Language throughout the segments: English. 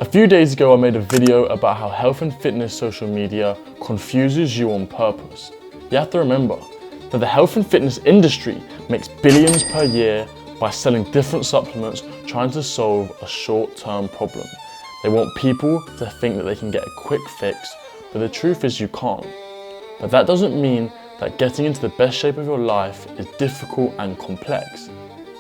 A few days ago I made a video about how health and fitness social media confuses you on purpose. You have to remember that the health and fitness industry makes billions per year by selling different supplements trying to solve a short-term problem. They want people to think that they can get a quick fix, but the truth is you can't. But that doesn't mean that getting into the best shape of your life is difficult and complex.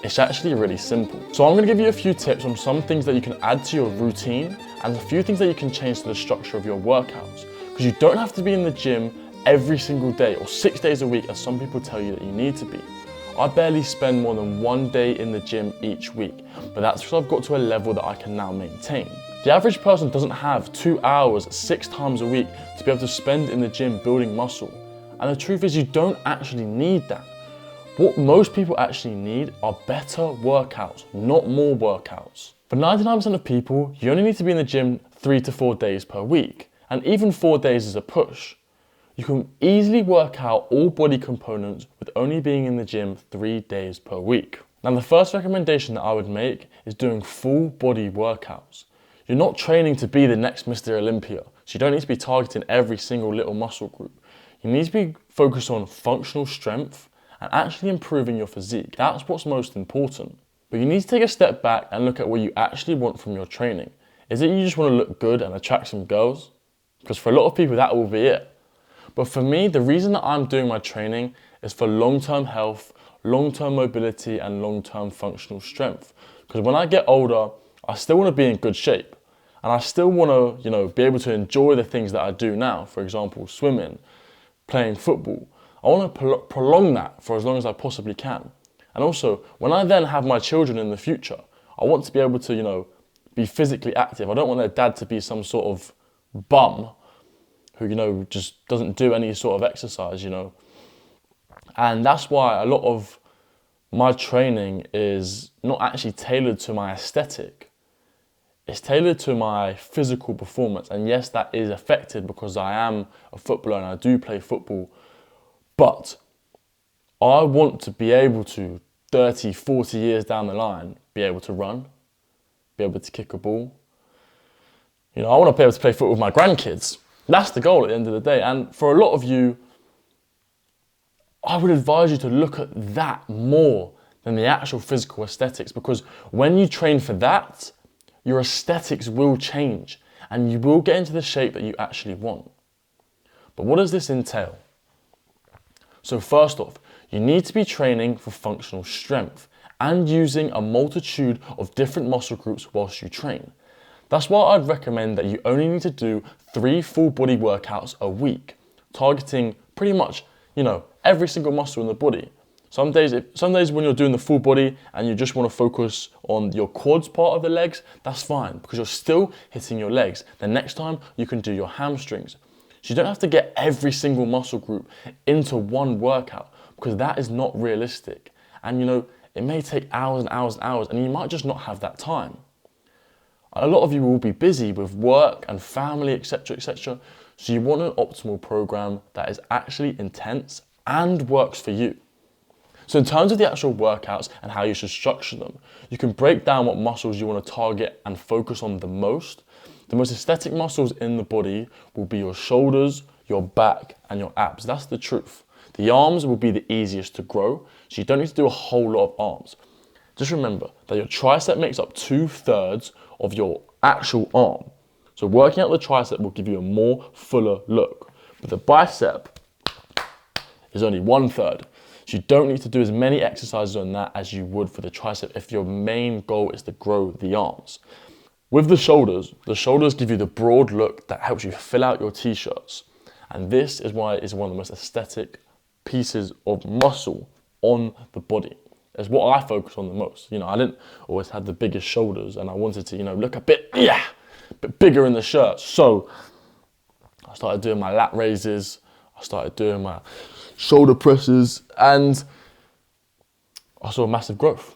It's actually really simple. So I'm going to give you a few tips on some things that you can add to your routine and a few things that you can change to the structure of your workouts. Because you don't have to be in the gym every single day or 6 days a week as some people tell you that you need to be. I barely spend more than 1 day in the gym each week, but that's because I've got to a level that I can now maintain. The average person doesn't have 2 hours 6 times a week to be able to spend in the gym building muscle. And the truth is you don't actually need that. What most people actually need are better workouts, not more workouts. For 99% of people, you only need to be in the gym 3 to 4 days per week, and even 4 days is a push. You can easily work out all body components with only being in the gym 3 days per week. Now the first recommendation that I would make is doing full body workouts. You're not training to be the next Mr. Olympia, so you don't need to be targeting every single little muscle group. You need to be focused on functional strength and actually improving your physique. That's what's most important. But you need to take a step back and look at what you actually want from your training. Is it you just want to look good and attract some girls? Because for a lot of people that will be it. But for me, the reason that I'm doing my training is for long-term health, long-term mobility and long-term functional strength. Because when I get older, I still want to be in good shape. And I still want to, be able to enjoy the things that I do now. For example, swimming, playing football. I want to prolong that for as long as I possibly can. And also, when I then have my children in the future, I want to be able to, be physically active. I don't want their dad to be some sort of bum who, just doesn't do any sort of exercise, And that's why a lot of my training is not actually tailored to my aesthetic. It's tailored to my physical performance. And yes, that is affected because I am a footballer and I do play football. But I want to be able to, 30, 40 years down the line, be able to run, be able to kick a ball. I want to be able to play football with my grandkids. That's the goal at the end of the day. And for a lot of you, I would advise you to look at that more than the actual physical aesthetics, because when you train for that, your aesthetics will change and you will get into the shape that you actually want. But what does this entail? So first off, you need to be training for functional strength and using a multitude of different muscle groups whilst you train. That's why I'd recommend that you only need to do 3 full body workouts a week, targeting pretty much, every single muscle in the body. Some days when you're doing the full body and you just want to focus on your quads part of the legs, that's fine because you're still hitting your legs. Then next time you can do your hamstrings. So you don't have to get every single muscle group into one workout because that is not realistic. And it may take hours and hours and hours and you might just not have that time. A lot of you will be busy with work and family, etc., etc. So you want an optimal program that is actually intense and works for you. So in terms of the actual workouts and how you should structure them, you can break down what muscles you want to target and focus on the most. The most aesthetic muscles in the body will be your shoulders, your back, and your abs. That's the truth. The arms will be the easiest to grow, so you don't need to do a whole lot of arms. Just remember that your tricep makes up 2/3 of your actual arm. So working out the tricep will give you a more fuller look. But the bicep is only 1/3. So you don't need to do as many exercises on that as you would for the tricep if your main goal is to grow the arms. With the shoulders give you the broad look that helps you fill out your t-shirts. And this is why it's one of the most aesthetic pieces of muscle on the body. It's what I focus on the most. I didn't always have the biggest shoulders and I wanted to, look a bit bigger in the shirt. So I started doing my lat raises, I started doing my shoulder presses, and I saw massive growth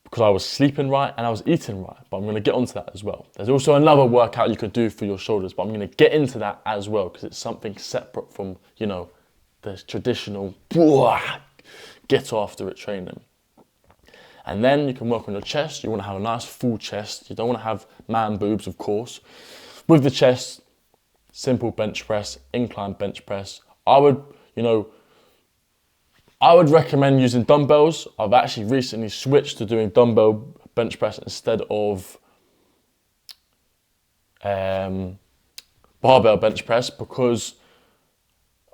because I was sleeping right and I was eating right. But I'm going to get onto that as well. There's also another workout you could do for your shoulders, but I'm going to get into that as well because it's something separate from, the traditional get after it training. And then you can work on your chest. You want to have a nice full chest. You don't want to have man boobs, of course. With the chest, simple bench press, incline bench press. I would recommend using dumbbells. I've actually recently switched to doing dumbbell bench press instead of barbell bench press, because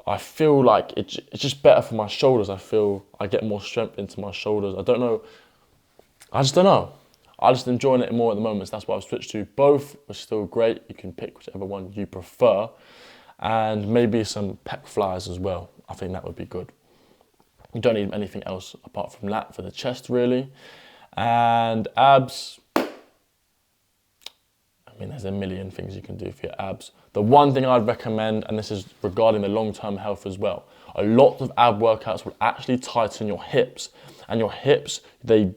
I feel like it's just better for my shoulders. I feel I get more strength into my shoulders. I just don't know. I'm just enjoying it more at the moment, so that's what I've switched to. Both are still great. You can pick whichever one you prefer. And maybe some pec flyers as well. I think that would be good. You don't need anything else apart from that for the chest, really. And abs, I mean, there's a million things you can do for your abs. The one thing I'd recommend, and this is regarding the long-term health as well, a lot of ab workouts will actually tighten your hips. And your hips, they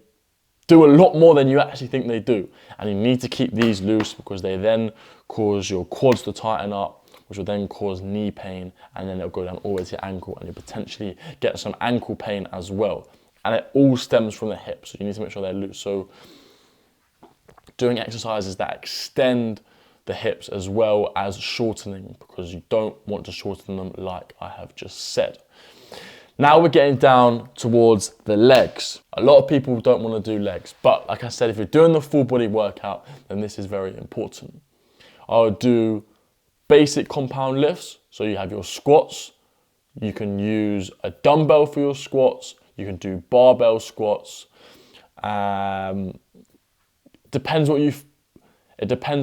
do a lot more than you actually think they do. And you need to keep these loose, because they then cause your quads to tighten up, which will then cause knee pain, and then it'll go down all the way to your ankle, and you'll potentially get some ankle pain as well. And it all stems from the hips, so you need to make sure they're loose. So doing exercises that extend the hips as well as shortening, because you don't want to shorten them like I have just said. Now we're getting down towards the legs. A lot of people don't want to do legs, but like I said, if you're doing the full body workout, then this is very important. I would do basic compound lifts. So you have your squats. You can use a dumbbell for your squats. You can do barbell squats. It depends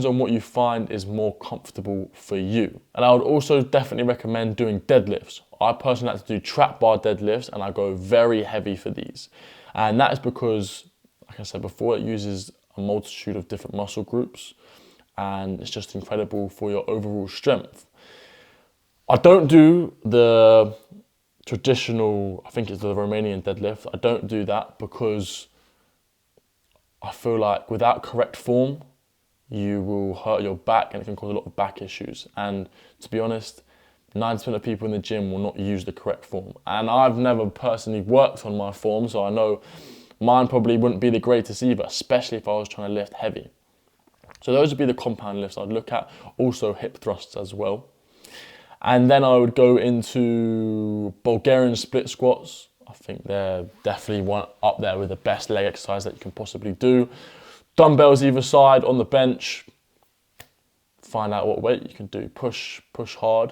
on what you find is more comfortable for you. And I would also definitely recommend doing deadlifts. I personally like to do trap bar deadlifts, and I go very heavy for these. And that is because, like I said before, it uses a multitude of different muscle groups, and it's just incredible for your overall strength. I don't do the traditional, I think it's the Romanian deadlift. I don't do that because I feel like without correct form, you will hurt your back, and it can cause a lot of back issues. And to be honest, 90% of people in the gym will not use the correct form. And I've never personally worked on my form, so I know mine probably wouldn't be the greatest either, especially if I was trying to lift heavy. So those would be the compound lifts I'd look at. Also hip thrusts as well. And then I would go into Bulgarian split squats. I think they're definitely one up there with the best leg exercise that you can possibly do. Dumbbells either side on the bench. Find out what weight you can do. Push hard.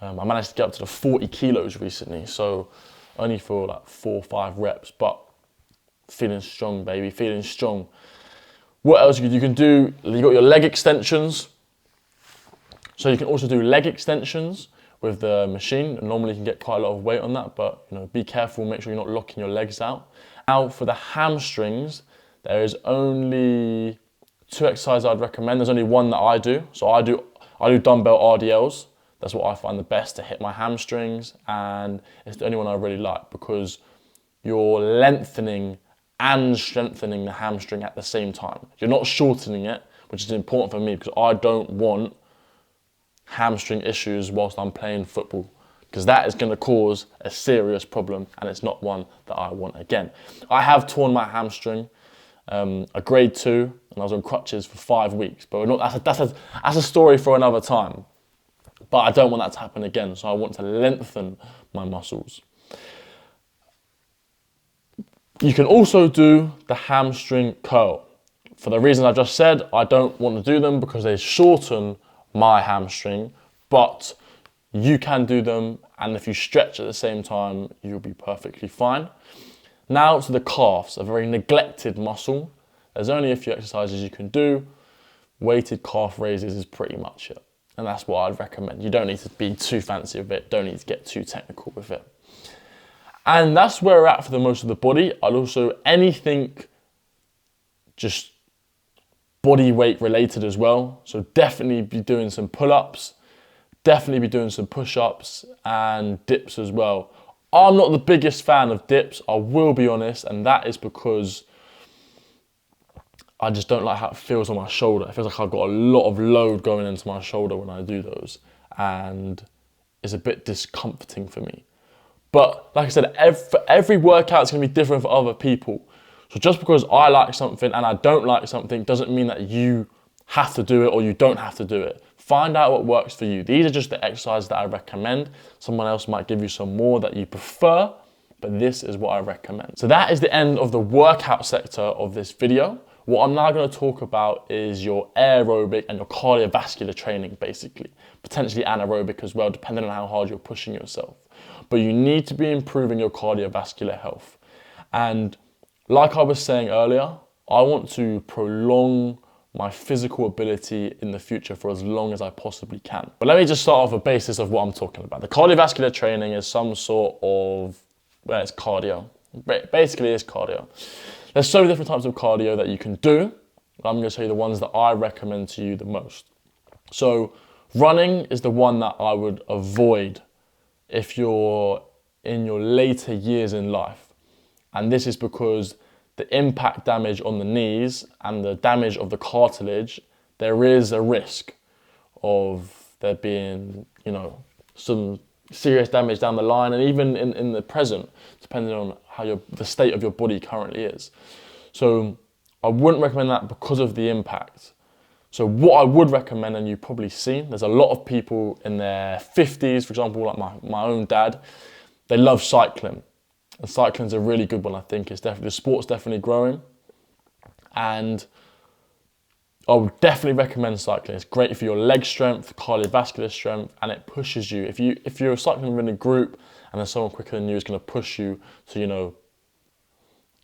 I managed to get up to the 40 kilos recently, so only for like 4 or 5 reps, but feeling strong, baby, feeling strong. What else you can do? You got your leg extensions. So you can also do leg extensions with the machine. Normally you can get quite a lot of weight on that, but be careful, make sure you're not locking your legs out. Now for the hamstrings, there is only 2 exercises I'd recommend. There's only one that I do. So I do dumbbell RDLs. That's what I find the best to hit my hamstrings, and it's the only one I really like because you're lengthening and strengthening the hamstring at the same time. You're not shortening it, which is important for me because I don't want hamstring issues whilst I'm playing football, because that is going to cause a serious problem, and it's not one that I want again. I have torn my hamstring, a grade 2, and I was on crutches for 5 weeks, but that's a story for another time. But I don't want that to happen again, so I want to lengthen my muscles. You can also do the hamstring curl. For the reason I just said, I don't want to do them because they shorten my hamstring, but you can do them, and if you stretch at the same time, you'll be perfectly fine. Now to the calves, a very neglected muscle. There's only a few exercises you can do. Weighted calf raises is pretty much it. And that's what I'd recommend. You don't need to be too fancy with it. Don't need to get too technical with it. And that's where we're at for the most of the body. I'll also, anything just body weight related as well. So definitely be doing some pull-ups. Definitely be doing some push-ups and dips as well. I'm not the biggest fan of dips, I will be honest. And that is because I just don't like how it feels on my shoulder. It feels like I've got a lot of load going into my shoulder when I do those, and it's a bit discomforting for me. But like I said, every workout is going to be different for other people. So just because I like something and I don't like something doesn't mean that you have to do it or you don't have to do it. Find out what works for you. These are just the exercises that I recommend. Someone else might give you some more that you prefer, but this is what I recommend. So that is the end of the workout sector of this video. What I'm now going to talk about is your aerobic and your cardiovascular training, basically. Potentially anaerobic as well, depending on how hard you're pushing yourself. But you need to be improving your cardiovascular health. And like I was saying earlier, I want to prolong my physical ability in the future for as long as I possibly can. But let me just start off with the basis of what I'm talking about. The cardiovascular training is some sort of, well, it's cardio. Basically, it's cardio. There's so many different types of cardio that you can do. I'm going to show you the ones that I recommend to you the most. So running is the one that I would avoid if you're in your later years in life. And this is because the impact damage on the knees and the damage of the cartilage, there is a risk of there being, some serious damage down the line and even in the present, depending on how the state of your body currently is. So I wouldn't recommend that because of the impact. So what I would recommend, and you've probably seen, there's a lot of people in their 50s, for example, like my own dad, they love cycling. And cycling's a really good one, I think. The sport's definitely growing. And I would definitely recommend cycling. It's great for your leg strength, cardiovascular strength, and it pushes you. If you're cycling within a group and there's someone quicker than you, it's going to push you to,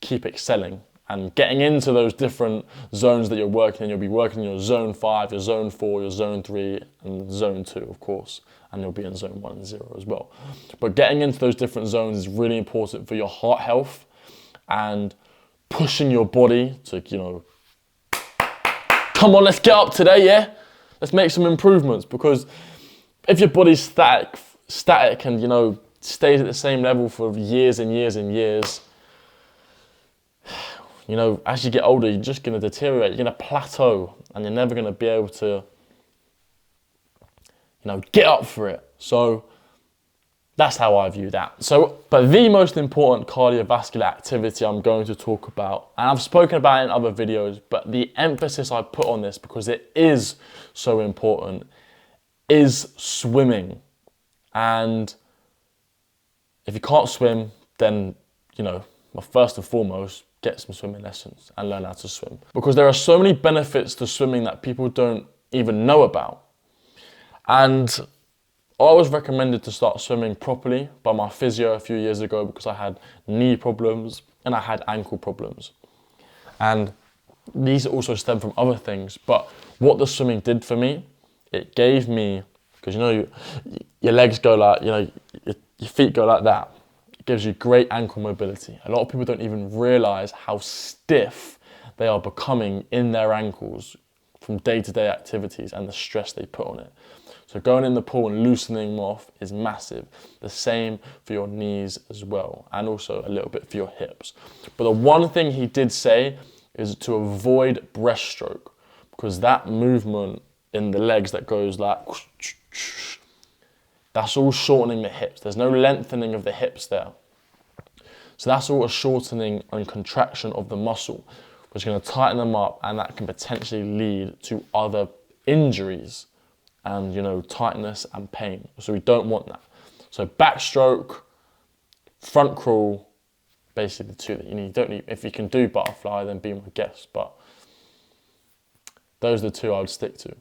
keep excelling and getting into those different zones that you're working in. You'll be working in your zone 5, your zone 4, your zone 3, and zone 2, of course. And you'll be in zone 1 and 0 as well. But getting into those different zones is really important for your heart health and pushing your body to, come on, let's get up today, yeah? Let's make some improvements, because if your body's static and, stays at the same level for years and years and years, as you get older, you're just going to deteriorate. You're going to plateau and you're never going to be able to, get up for it. So that's how I view that. But the most important cardiovascular activity I'm going to talk about, and I've spoken about it in other videos, but the emphasis I put on this because it is so important, is swimming. And if you can't swim, then, first and foremost, get some swimming lessons and learn how to swim. Because there are so many benefits to swimming that people don't even know about. And I was recommended to start swimming properly by my physio a few years ago because I had knee problems and I had ankle problems. And these also stem from other things. But what the swimming did for me, it gave me, because your legs go like, your feet go like that. It gives you great ankle mobility. A lot of people don't even realize how stiff they are becoming in their ankles from day-to-day activities and the stress they put on it. So going in the pool and loosening them off is massive. The same for your knees as well, and also a little bit for your hips. But the one thing he did say is to avoid breaststroke, because that movement in the legs that goes like, that's all shortening the hips. There's no lengthening of the hips there. So that's all a shortening and contraction of the muscle, which is going to tighten them up, and that can potentially lead to other injuries and, tightness and pain. So we don't want that. So backstroke, front crawl, basically the two that you need. You don't need, if you can do butterfly, then be my guest, but those are the two I would stick to.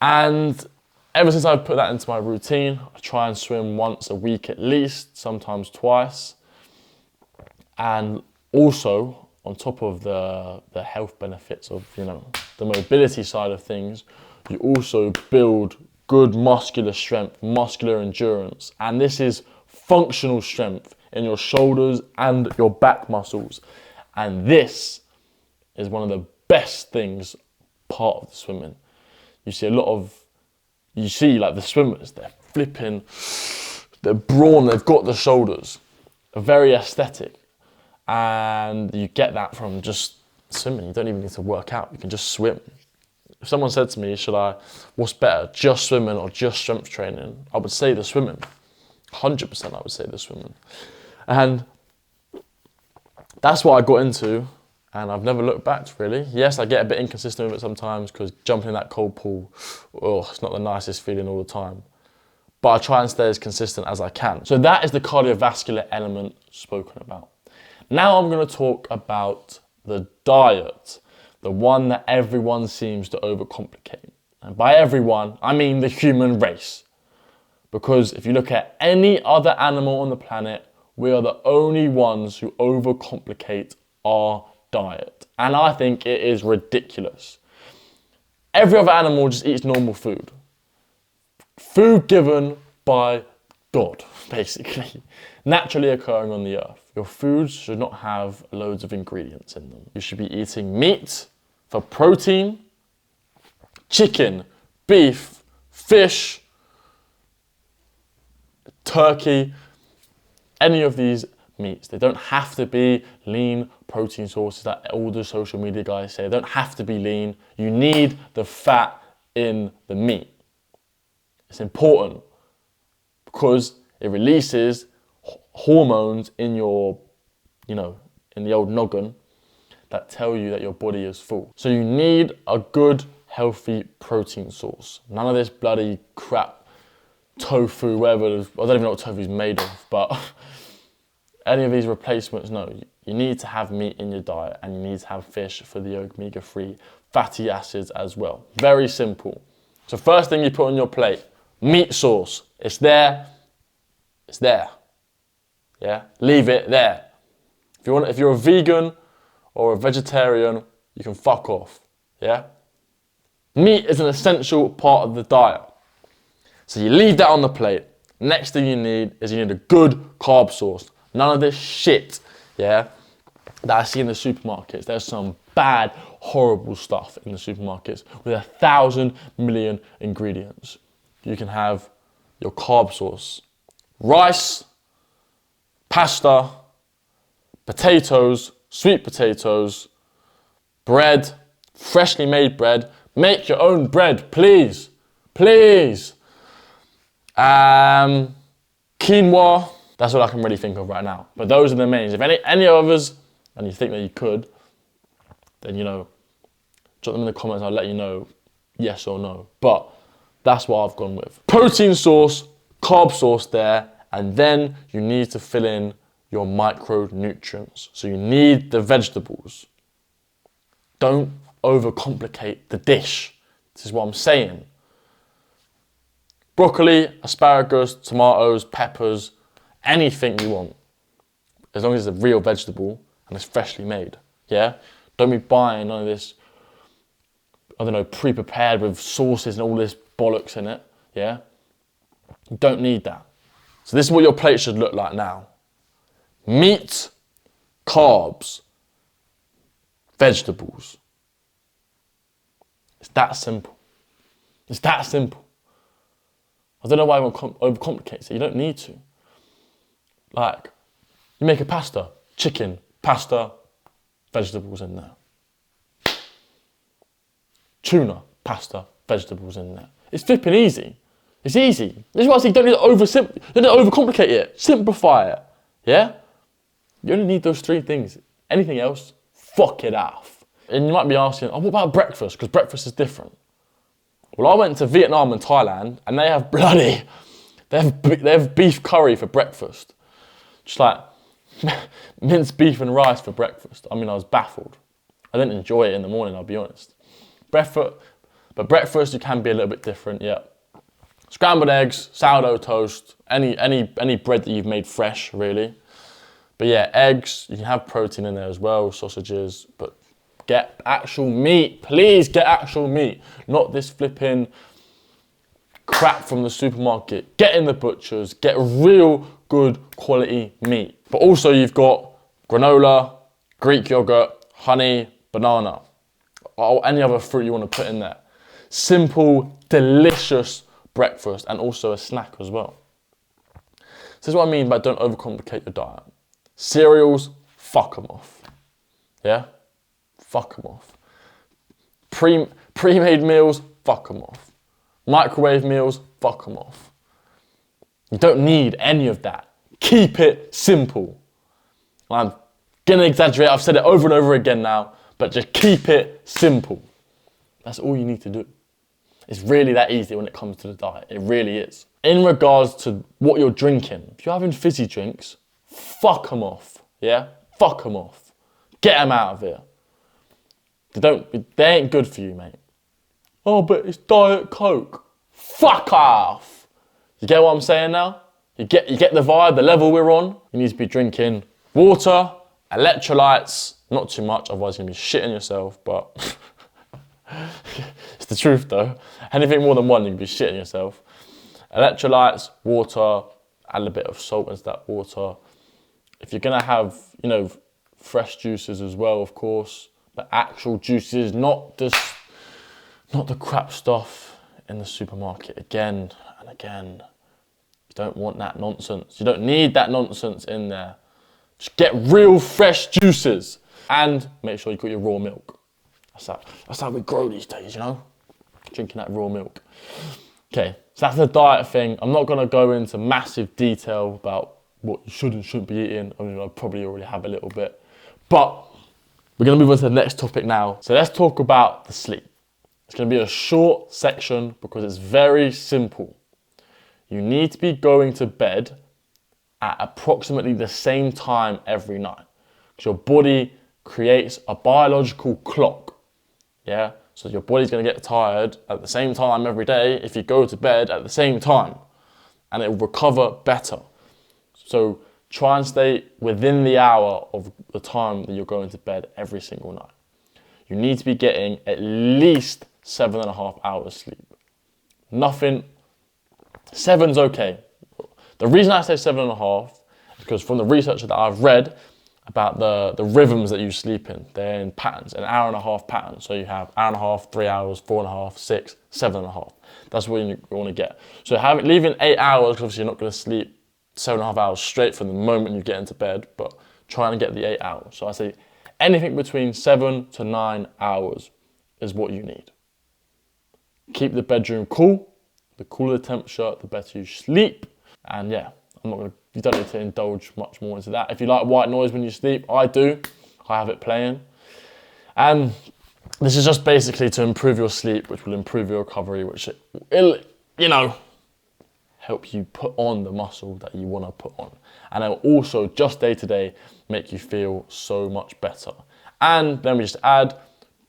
And ever since I've put that into my routine, I try and swim once a week at least, sometimes twice. And also, on top of the health benefits of, the mobility side of things, you also build good muscular strength, muscular endurance. And this is functional strength in your shoulders and your back muscles. And this is one of the best things part of the swimming. You see like the swimmers, they're flipping, they're brawn, they've got the shoulders, are very aesthetic. And you get that from just swimming. You don't even need to work out, you can just swim. If someone said to me, what's better, just swimming or just strength training? I would say the swimming. 100% I would say the swimming. And that's what I got into, and I've never looked back, really. Yes, I get a bit inconsistent with it sometimes because jumping in that cold pool, it's not the nicest feeling all the time. But I try and stay as consistent as I can. So that is the cardiovascular element spoken about. Now I'm going to talk about the diet, the one that everyone seems to overcomplicate. And by everyone, I mean the human race. Because if you look at any other animal on the planet, we are the only ones who overcomplicate our diet. And I think it is ridiculous. Every other animal just eats normal food. Food given by God, basically. Naturally occurring on the earth. Your foods should not have loads of ingredients in them. You should be eating meat for protein, chicken, beef, fish, turkey, any of these meats. They don't have to be lean protein sources that all the social media guys say. They don't have to be lean. You need the fat in the meat. It's important because it releases hormones in your, in the old noggin that tell you that your body is full. So you need a good, healthy protein source. None of this bloody crap tofu, whatever, I don't even know what tofu is made of, but any of these replacements, no. You need to have meat in your diet and you need to have fish for the omega-3 fatty acids as well. Very simple. So first thing you put on your plate, meat sauce. It's there. It's there. Yeah? Leave it there. If you're a vegan or a vegetarian, you can fuck off. Yeah? Meat is an essential part of the diet. So you leave that on the plate. Next thing you need is a good carb source. None of this shit, yeah, that I see in the supermarkets. There's some bad, horrible stuff in the supermarkets with 1,000 million ingredients. You can have your carb source. Rice, pasta, potatoes, sweet potatoes, bread, freshly made bread. Make your own bread, please. Please. Quinoa, that's all I can really think of right now. But those are the mains. If any others, and you think that you could, then, drop them in the comments. I'll let you know yes or no. But that's what I've gone with. Protein source, carb source there, and then you need to fill in your micronutrients. So you need the vegetables. Don't overcomplicate the dish. This is what I'm saying. Broccoli, asparagus, tomatoes, peppers, anything you want. As long as it's a real vegetable and it's freshly made, yeah? Don't be buying none of this, pre-prepared with sauces and all this bollocks in it, yeah? You don't need that. So this is what your plate should look like now. Meat, carbs, vegetables. It's that simple. It's that simple. I don't know why everyone overcomplicates it. You don't need to. Like, you make a pasta, chicken, pasta, vegetables in there. Tuna, pasta, vegetables in there. It's flipping easy. It's easy. This is why I say you don't need to overcomplicate it. Simplify it. Yeah? You only need those three things. Anything else, fuck it off. And you might be asking, what about breakfast? Because breakfast is different. Well, I went to Vietnam and Thailand, and they have beef curry for breakfast. Just like minced beef and rice for breakfast. I was baffled. I didn't enjoy it in the morning, I'll be honest. But breakfast, you can be a little bit different, yeah. Scrambled eggs, sourdough toast, any bread that you've made fresh, really. But yeah, eggs, you can have protein in there as well, sausages, but get actual meat. Please get actual meat. Not this flipping crap from the supermarket. Get in the butchers. Get real good quality meat. But also you've got granola, Greek yogurt, honey, banana, or any other fruit you want to put in there. Simple, delicious breakfast and also a snack as well. This is what I mean by don't overcomplicate your diet. Cereals, fuck them off. Yeah? Fuck them off. Pre-made meals, fuck them off. Microwave meals, fuck them off. You don't need any of that. Keep it simple. I'm Gonna exaggerate, I've said it over and over again now, but just keep it simple. That's all you need to do. It's really that easy when it comes to the diet. It really is. In regards to what you're drinking, if you're having fizzy drinks, fuck them off, yeah? Fuck them off. Get them out of here. They ain't good for you, mate. Oh, but it's Diet Coke. Fuck off. You get what I'm saying now? You get the vibe, the level we're on. You need to be drinking water, electrolytes, not too much, otherwise you're gonna be shitting yourself, but it's the truth though. Anything more than one, you can be shitting yourself. Electrolytes, water, add a bit of salt into that water. If you're gonna have, fresh juices as well, of course, but actual juices, not the crap stuff in the supermarket again and again. You don't want that nonsense. You don't need that nonsense in there. Just get real fresh juices and make sure you got your raw milk. That's how we grow these days, drinking that raw milk. Okay, so that's the diet thing. I'm not gonna go into massive detail about what you should and shouldn't be eating. I mean, I probably already have a little bit, but we're gonna move on to the next topic now. So let's talk about the sleep. It's gonna be a short section because it's very simple. You need to be going to bed at approximately the same time every night, because your body creates a biological clock, yeah? So your body's gonna get tired at the same time every day if you go to bed at the same time, and it will recover better. So try and stay within the hour of the time that you're going to bed every single night. You need to be getting at least 7.5 hours sleep. Nothing, 7's okay. The reason I say 7.5 is because from the research that I've read about the rhythms that you sleep in, they're in patterns, an hour-and-a-half pattern. So you have hour-and-a-half, 3 hours, 4.5, 6, 7.5. That's what you want to get. So leaving 8 hours, because obviously you're not going to sleep 7.5 hours straight from the moment you get into bed, but trying to get the 8 hours. So I say anything between 7 to 9 hours is what you need. Keep the bedroom cool. The cooler the temperature, the better you sleep. And yeah, you don't need to indulge much more into that. If you like white noise when you sleep, I do. I have it playing. And this is just basically to improve your sleep, which will improve your recovery, which will, help you put on the muscle that you want to put on. And it will also, just day to day, make you feel so much better. And then we just add,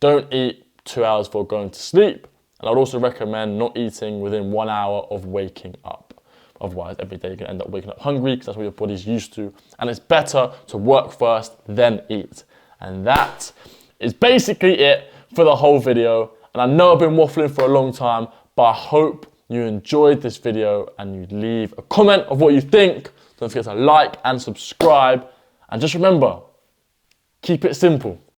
don't eat 2 hours before going to sleep. And I'd also recommend not eating within 1 hour of waking up. Otherwise, every day you're gonna end up waking up hungry because that's what your body's used to. And it's better to work first, then eat. And that is basically it for the whole video. And I know I've been waffling for a long time, but I hope you enjoyed this video and you leave a comment of what you think. Don't forget to like and subscribe. And just remember, keep it simple.